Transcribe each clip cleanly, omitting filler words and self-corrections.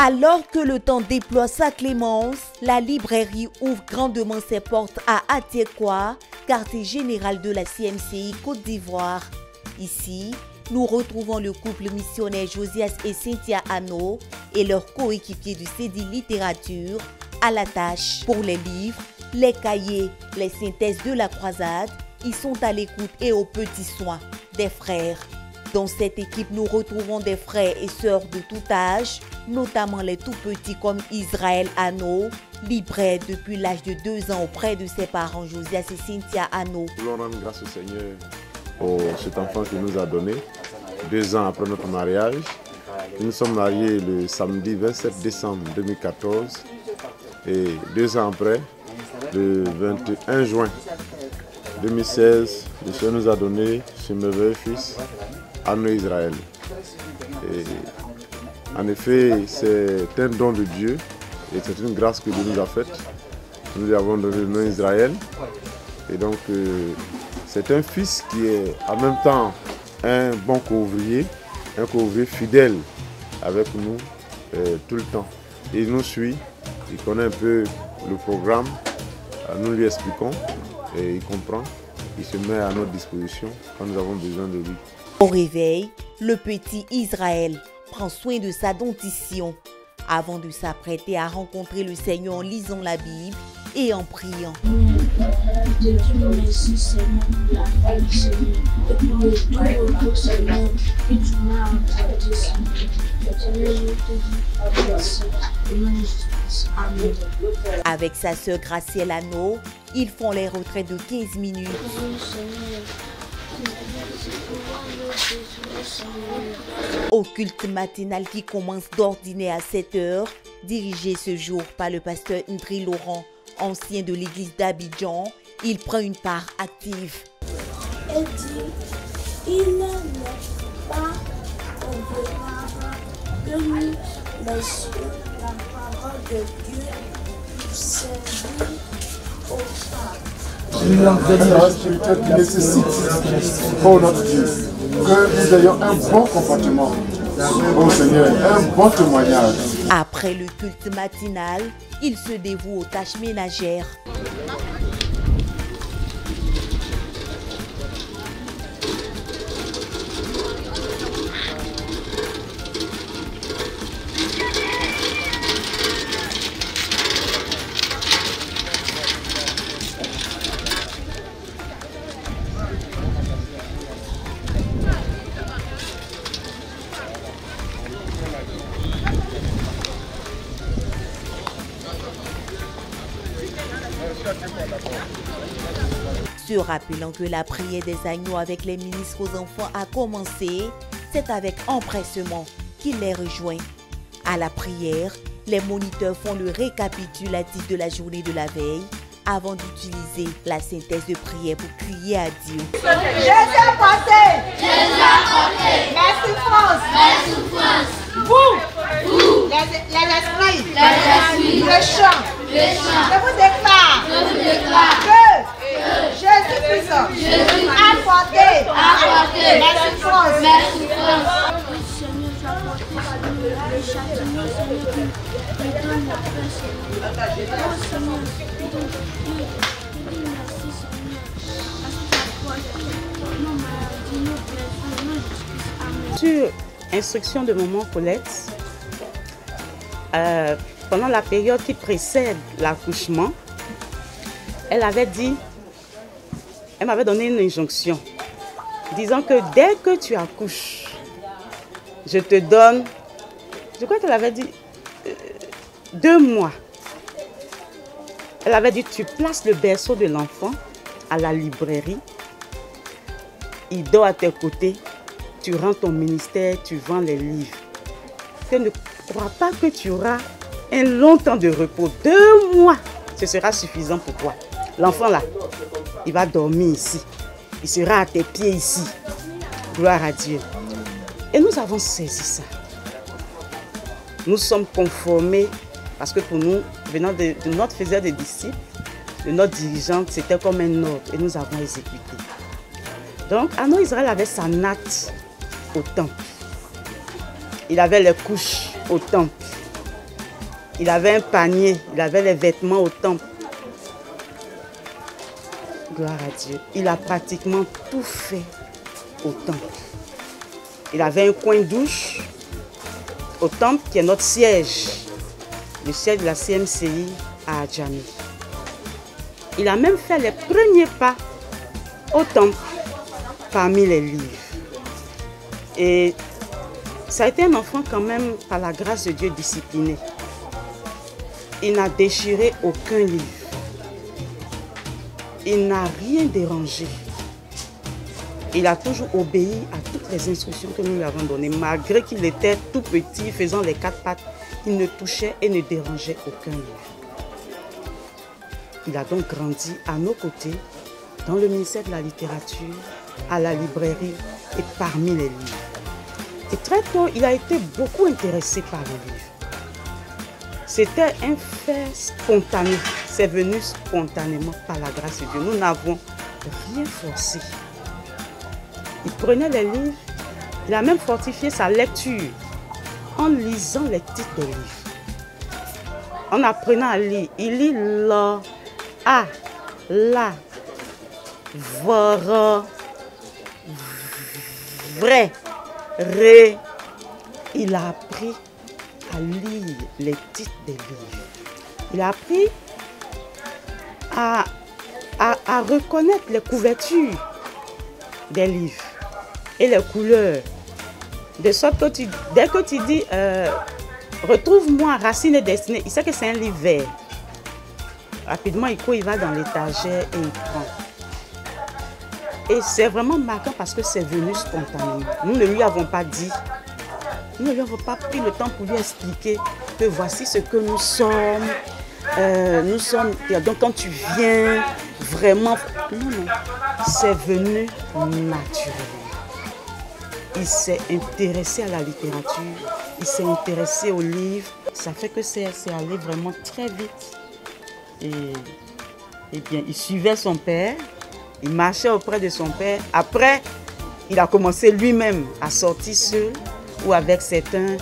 Alors que le temps déploie sa clémence, la librairie ouvre grandement ses portes à Atiekwa, quartier général de la CMCI Côte d'Ivoire. Ici, nous retrouvons le couple missionnaire Josias et Cynthia Anno et leurs coéquipiers du CEDI Littérature à la tâche. Pour les livres, les cahiers, les synthèses de la croisade, ils sont à l'écoute et aux petits soins des frères. Dans cette équipe, nous retrouvons des frères et sœurs de tout âge, notamment les tout petits comme Israël Anno, libraire depuis l'âge de 2 ans auprès de ses parents Josias et Cynthia Anno. Nous voulons rendre grâce au Seigneur pour cet enfant qu'il nous a donné, 2 ans après notre mariage. Nous sommes mariés le samedi 27 décembre 2014 et 2 ans après, le 21 juin 2016, le Seigneur nous a donné ce merveilleux fils, Anno Israël. Et en effet, c'est un don de Dieu et c'est une grâce que Dieu nous a faite. Nous lui avons donné le nom Israël. Et donc, c'est un fils qui est en même temps un bon couvrier, un couvrier fidèle avec nous tout le temps. Il nous suit, il connaît un peu le programme, nous lui expliquons et il comprend. Il se met à notre disposition quand nous avons besoin de lui. Au réveil, le petit Israël prend soin de sa dentition avant de s'apprêter à rencontrer le Seigneur en lisant la Bible et en priant. Merci Seigneur pour la vie Seigneur et pour le tout repos Seigneur que tu m'as accordé Seigneur. Je te dis merci. Amen. Avec sa sœur Gracielle Anno, ils font les retraites de 15 minutes. Au culte matinal qui commence d'ordinaire à 7 h, dirigé ce jour par le pasteur Ndri Laurent, ancien de l'église d'Abidjan, il prend une part active. Et dit, il n'est pas convenable que nous laissions la parole de Dieu pour servir aux femmes. Il y a une parole spirituelle qui nécessite pour notre Dieu que nous ayons un bon comportement. Oh Seigneur, un bon témoignage. Après le culte matinal, il se dévoue aux tâches ménagères. Se rappelant que la prière des agneaux avec les ministres aux enfants a commencé, c'est avec empressement qu'il les rejoint. À la prière, les moniteurs font le récapitulatif de la journée de la veille avant d'utiliser la synthèse de prière pour crier à Dieu. Jésus a passé. Jésus a passé. Merci France. Merci France. Vous. Les esprits. Le chant. Je vous déclare. Que Jésus-Christ a porté. Merci France. Merci France. Sur instruction de maman Colette, pendant la période qui précède l'accouchement, elle m'avait donné une injonction disant que dès que tu accouches, je te donne, je crois qu'elle avait dit 2 mois. Elle avait dit, tu places le berceau de l'enfant à la librairie, il dort à tes côtés, tu rends ton ministère, tu vends les livres. Je ne crois pas que tu auras un long temps de repos. 2 mois, ce sera suffisant pour toi. L'enfant là, il va dormir ici. Il sera à tes pieds ici. Gloire à Dieu. Et nous avons saisi ça. Nous sommes conformés parce que pour nous, venant de notre faiseur de disciples, de notre dirigeante, c'était comme un ordre et nous avons exécuté. Donc, Anno Israël avait sa natte au temple. Il avait les couches au temple. Il avait un panier, il avait les vêtements au temple. Gloire à Dieu. Il a pratiquement tout fait au temple. Il avait un coin douche au temple qui est notre siège, le siège de la CMCI à Adjamé. Il a même fait les premiers pas au temple parmi les livres. Et ça a été un enfant quand même, par la grâce de Dieu, discipliné. Il n'a déchiré aucun livre. Il n'a rien dérangé. Il a toujours obéi à toutes les instructions que nous lui avons données. Malgré qu'il était tout petit, faisant les 4 pattes, il ne touchait et ne dérangeait aucun livre. Il a donc grandi à nos côtés, dans le ministère de la littérature, à la librairie et parmi les livres. Et très tôt, il a été beaucoup intéressé par les livres. C'était un fait spontané. C'est venu spontanément par la grâce de Dieu. Nous n'avons rien forcé. Il prenait les livres. Il a même fortifié sa lecture en lisant les titres des livres. En apprenant à lire. Il lit la, a, la, vra, vrai, ré. Il a appris à lire les titres des livres. Il a appris à reconnaître les couvertures des livres et les couleurs. De sorte que dès que tu dis retrouve-moi Racine et Destinée, il sait que c'est un livre vert. Rapidement, il va dans l'étagère et il prend. Et c'est vraiment marquant parce que c'est venu spontanément. Nous ne lui avons pas dit. Nous ne lui avons pas pris le temps pour lui expliquer que voici ce que nous sommes. Donc quand tu viens, vraiment... Non. C'est venu naturellement. Il s'est intéressé à la littérature. Il s'est intéressé aux livres. Ça fait que c'est allé vraiment très vite. Et bien, il suivait son père. Il marchait auprès de son père. Après, il a commencé lui-même à sortir seul ou avec certains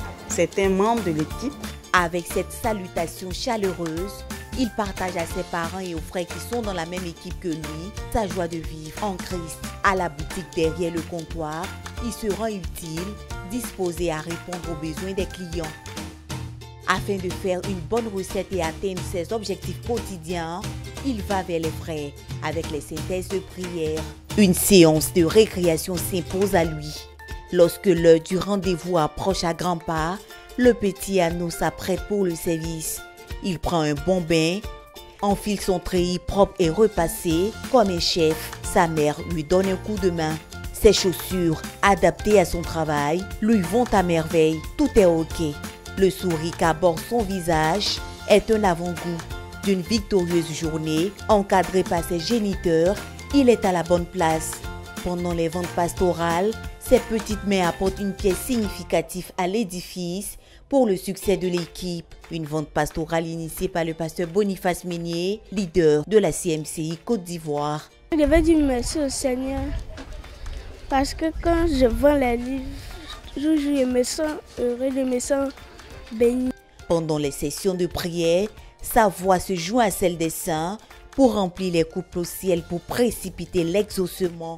membres de l'équipe. Avec cette salutation chaleureuse, il partage à ses parents et aux frères qui sont dans la même équipe que lui sa joie de vivre en Christ. À la boutique derrière le comptoir, il se rend utile, disposé à répondre aux besoins des clients. Afin de faire une bonne recette et atteindre ses objectifs quotidiens, il va vers les frères avec les synthèses de prière. Une séance de récréation s'impose à lui. Lorsque l'heure du rendez-vous approche à grands pas, le petit Anneau s'apprête pour le service. Il prend un bon bain, enfile son treillis propre et repassé. Comme un chef, sa mère lui donne un coup de main. Ses chaussures, adaptées à son travail, lui vont à merveille. Tout est ok. Le sourire qu'aborde son visage est un avant-goût d'une victorieuse journée. Encadré par ses géniteurs, il est à la bonne place. Pendant les ventes pastorales, ses petites mains apportent une pièce significative à l'édifice pour le succès de l'équipe. Une vente pastorale initiée par le pasteur Boniface Meunier, leader de la CMCI Côte d'Ivoire. Je vais dire merci au Seigneur parce que quand je vends les livres, je me sens heureux, je me sens béni. Pendant les sessions de prière, sa voix se joint à celle des saints pour remplir les couples au ciel pour précipiter l'exaucement.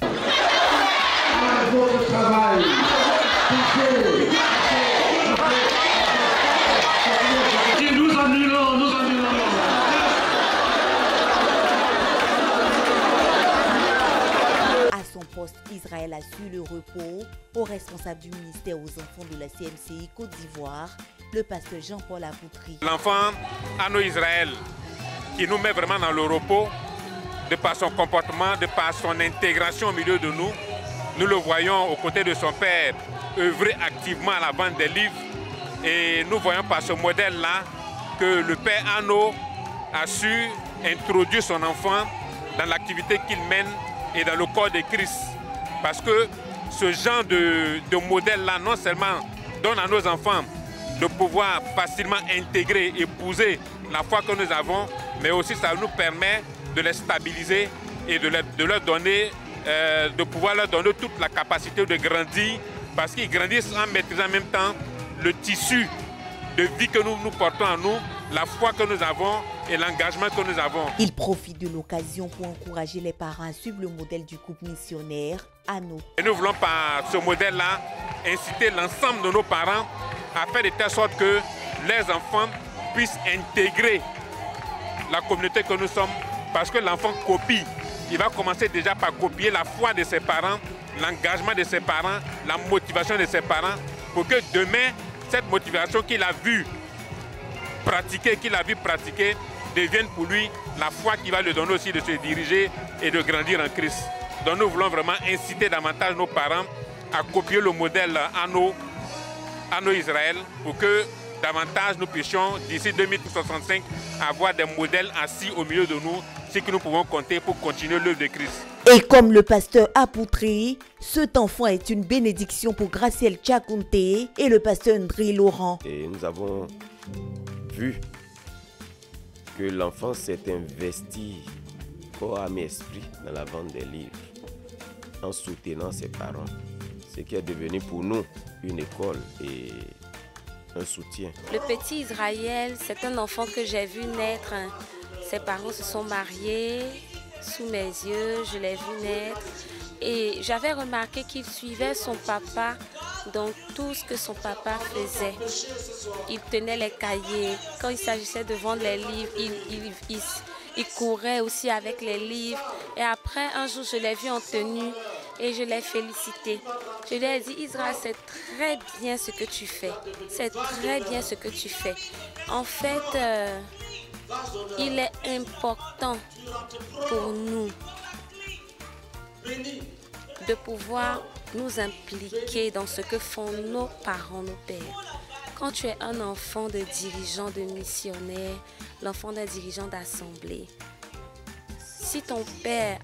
Nous annulons. À son poste, Israël assure le repos au responsable du ministère aux enfants de la CMCI Côte d'Ivoire, le pasteur Jean-Paul Aboutri. L'enfant Anneau Israël qui nous met vraiment dans le repos, de par son comportement, de par son intégration au milieu de nous. Nous le voyons aux côtés de son père œuvrer activement à la vente des livres. Et nous voyons par ce modèle-là que le père Anneau a su introduire son enfant dans l'activité qu'il mène et dans le corps de Christ. Parce que ce genre de modèle-là, non seulement donne à nos enfants de pouvoir facilement intégrer, épouser la foi que nous avons, mais aussi ça nous permet de les stabiliser et de leur donner, de pouvoir leur donner toute la capacité de grandir, parce qu'ils grandissent en maîtrisant en même temps le tissu de vie que nous portons en nous, la foi que nous avons et l'engagement que nous avons. Il profite de l'occasion pour encourager les parents à suivre le modèle du couple missionnaire ANO. Et nous voulons par ce modèle-là inciter l'ensemble de nos parents à faire de telle sorte que les enfants puissent intégrer la communauté que nous sommes, parce que l'enfant copie. Il va commencer déjà par copier la foi de ses parents, l'engagement de ses parents, la motivation de ses parents, pour que demain, cette motivation qu'il a vue pratiquer, devienne pour lui la foi qui va lui donner aussi de se diriger et de grandir en Christ. Donc nous voulons vraiment inciter davantage nos parents à copier le modèle ANO Israël pour que davantage nous puissions, d'ici 2065, avoir des modèles assis au milieu de nous, ce que nous pouvons compter pour continuer l'œuvre de Christ. Et comme le pasteur a poutré, cet enfant est une bénédiction pour Gracielle Tchakounte et le pasteur André Laurent. Et nous avons vu que l'enfant s'est investi corps, âme et esprit dans la vente des livres, en soutenant ses parents, ce qui est devenu pour nous une école et un soutien. Le petit Israël, c'est un enfant que j'ai vu naître. Ses parents se sont mariés sous mes yeux, je l'ai vu naître. Et j'avais remarqué qu'il suivait son papa dans tout ce que son papa faisait. Il tenait les cahiers. Quand il s'agissait de vendre les livres, il courait aussi avec les livres. Et après, un jour, je l'ai vu en tenue et je l'ai félicité. Je lui ai dit, Israël, c'est très bien ce que tu fais. C'est très bien ce que tu fais. En fait, il est important pour nous de pouvoir nous impliquer dans ce que font nos parents, nos pères. Quand tu es un enfant de dirigeant, de missionnaire, l'enfant d'un dirigeant d'assemblée, si ton père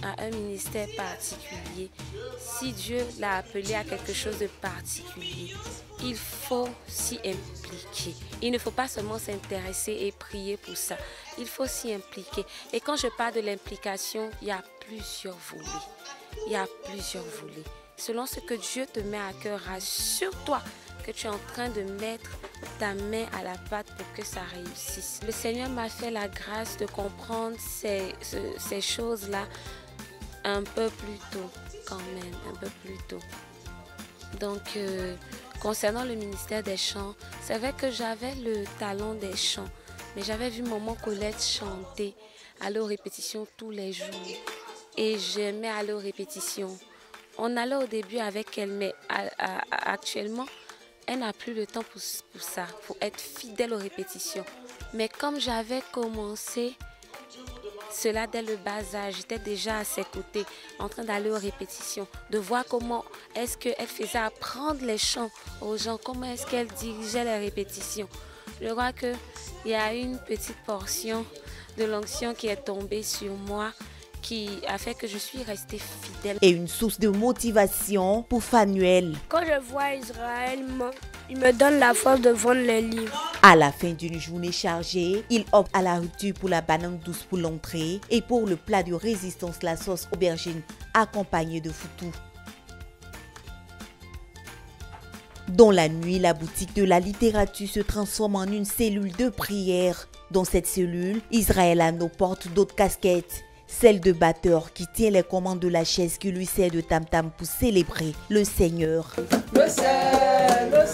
a un ministère particulier, si Dieu l'a appelé à quelque chose de particulier, il faut s'y impliquer. Il ne faut pas seulement s'intéresser et prier pour ça. Il faut s'y impliquer. Et quand je parle de l'implication, il y a plusieurs volets. Il y a plusieurs volets. Selon ce que Dieu te met à cœur, rassure-toi que tu es en train de mettre ta main à la pâte pour que ça réussisse. Le Seigneur m'a fait la grâce de comprendre ces choses-là un peu plus tôt, quand même, un peu plus tôt. Donc, concernant le ministère des chants, c'est vrai que j'avais le talent des chants, mais j'avais vu maman Colette chanter, aller aux répétitions tous les jours. Et j'aimais aller aux répétitions. On allait au début avec elle, mais actuellement, elle n'a plus le temps pour ça, pour être fidèle aux répétitions. Mais comme j'avais commencé cela dès le bas âge, j'étais déjà à ses côtés, en train d'aller aux répétitions, de voir comment est-ce qu'elle faisait apprendre les chants aux gens, comment est-ce qu'elle dirigeait les répétitions. Je crois qu'il y a une petite portion de l'onction qui est tombée sur moi, qui a fait que je suis restée fidèle. Et une source de motivation pour Fanuel. Quand je vois Israël, il me donne la force de vendre les livres. À la fin d'une journée chargée, il opte à la rupture pour la banane douce pour l'entrée et pour le plat de résistance, la sauce aubergine accompagnée de foutou. Dans la nuit, la boutique de la littérature se transforme en une cellule de prière. Dans cette cellule, Israël a nos portes d'autres casquettes. Celle de batteur qui tient les commandes de la chaise qui lui sert de tam-tam pour célébrer le Seigneur. Le Seigneur,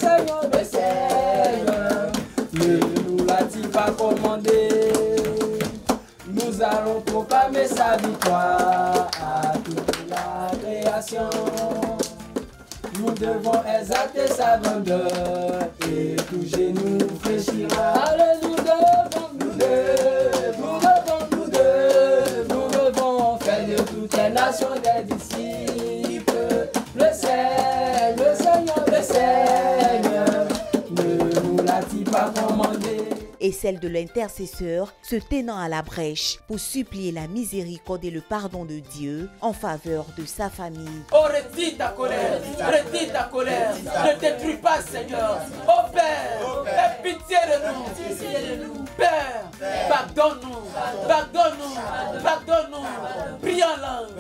ne nous l'a-t-il pas commandé? Nous allons proclamer sa victoire à toute la création. Nous devons exalter sa grandeur et tout genou fléchira. Allez, nous devons faire de toutes les nations des disciples. Le Seigneur, ne nous l'a-t-il pas commandé? Et celle de l'intercesseur se tenant à la brèche pour supplier la miséricorde et le pardon de Dieu en faveur de sa famille. Oh, retire ta colère, ne détruis pas, Seigneur. Oh Père, aie pitié de nous. Père, par Pardonne-nous, pardonne-nous, pardonne-nous. Prions en langue.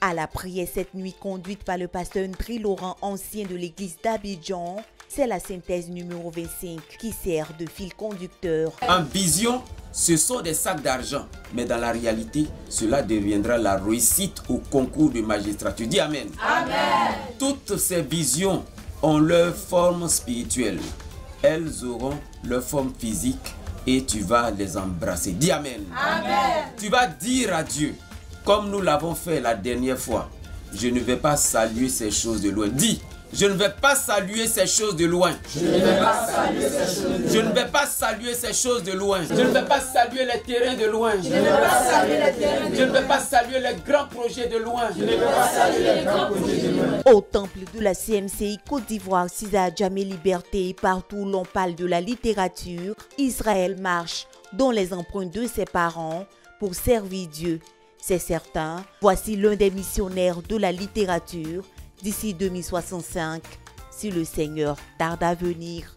À la prière cette nuit conduite par le pasteur Ndri Laurent, ancien de l'église d'Abidjan, c'est la synthèse numéro 25 qui sert de fil conducteur. En vision, ce sont des sacs d'argent, mais dans la réalité, cela deviendra la réussite au concours de magistrature. Dis Amen. Amen. Toutes ces visions ont leur forme spirituelle. Elles auront leur forme physique et tu vas les embrasser. Dis Amen. Amen. Tu vas dire à Dieu, comme nous l'avons fait la dernière fois, je ne vais pas saluer ces choses de loin. Dis, je ne vais pas saluer ces choses de loin. Je ne vais pas saluer ces choses de loin. Je ne vais pas saluer ces choses de loin. Je ne vais pas saluer les terrains de loin. Je ne vais pas saluer les terrains de loin. Je ne vais pas saluer les grands projets de loin. Je ne vais pas saluer les grands projets de loin. Au temple de la CMCI Côte d'Ivoire, Cisa Djamé Liberté, et partout où l'on parle de la littérature, Israël marche dans les empreintes de ses parents pour servir Dieu. C'est certain, voici l'un des missionnaires de la littérature d'ici 2065, si le Seigneur tarde à venir.